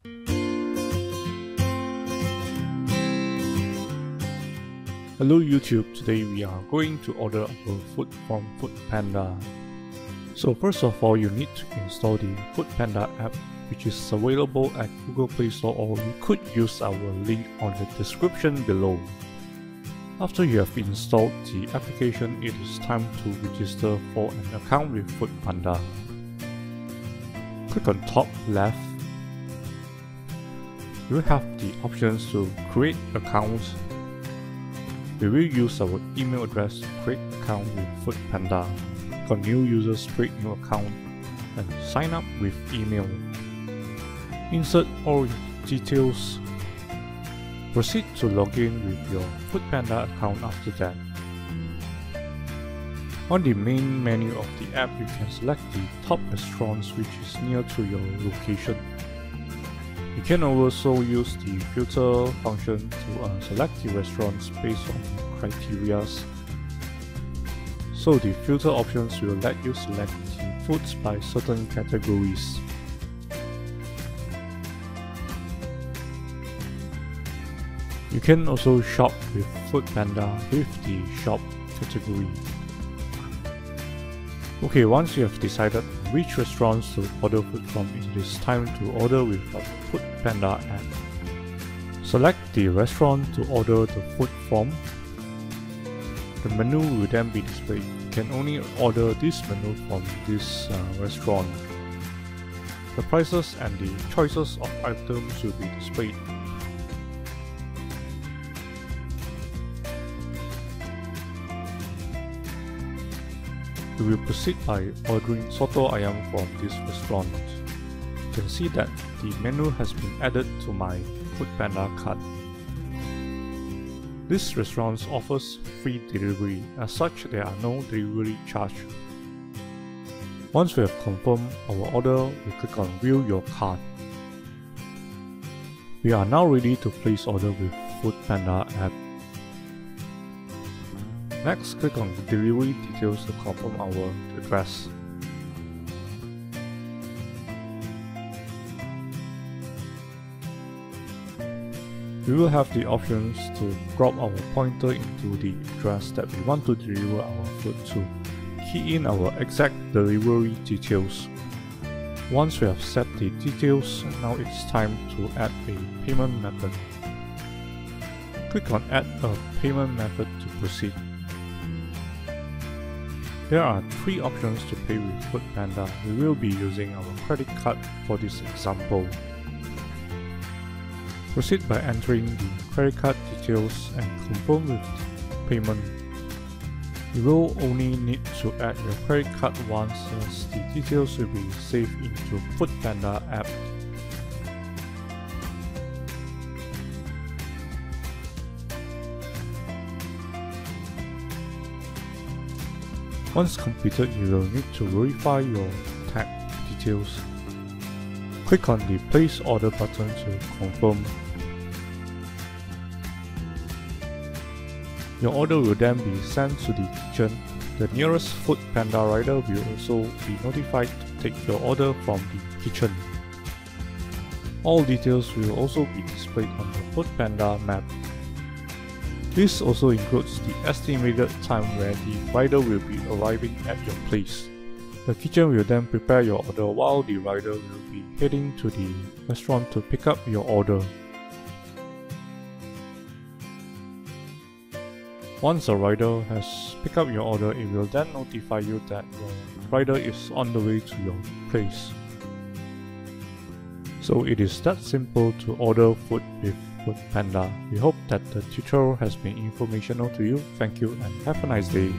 Hello YouTube, today we are going to order our food from Foodpanda. So first of all, you need to install the Foodpanda app, which is available at Google Play Store, or you could use our link on the description below. After you have installed the application, it is time to register for an account with Foodpanda. Click on top left. You will have the options to create accounts. We will use our email address to create account with Foodpanda. Click on new users, create new account, and sign up with email. Insert all details. Proceed to log in with your Foodpanda account after that. On the main menu of the app, you can select the top restaurants which is near to your location. You can also use the filter function to select the restaurants based on criteria. So the filter options will let you select the foods by certain categories. You can also shop with Foodpanda with the shop category. Okay, once you have decided which restaurants to order food from, it is time to order with our Foodpanda app. Select the restaurant to order the food from. The menu will then be displayed. You can only order this menu from this restaurant. The prices and the choices of items will be displayed. We will proceed by ordering soto ayam from this restaurant. You can see that the menu has been added to my Foodpanda cart. This restaurant offers free delivery. As such, there are no delivery charge. Once we have confirmed our order, we click on View Your Cart. We are now ready to place order with Foodpanda app. Next, click on delivery details to confirm our address. We will have the options to drop our pointer into the address that we want to deliver our food to. Key in our exact delivery details. Once we have set the details, now it's time to add a payment method. Click on Add a Payment Method to proceed. There are 3 options to pay with Foodpanda. We will be using our credit card for this example. Proceed by entering the credit card details and confirm with payment. You will only need to add your credit card once, as the details will be saved into Foodpanda app. Once completed, you will need to verify your tag details. Click on the Place Order button to confirm. Your order will then be sent to the kitchen. The nearest Foodpanda rider will also be notified to take your order from the kitchen. All details will also be displayed on the Foodpanda map. This also includes the estimated time where the rider will be arriving at your place. The kitchen will then prepare your order while the rider will be heading to the restaurant to pick up your order. Once a rider has picked up your order, it will then notify you that your rider is on the way to your place. So it is that simple to order food with Foodpanda. We hope that the tutorial has been informational to you. Thank you and have a nice day.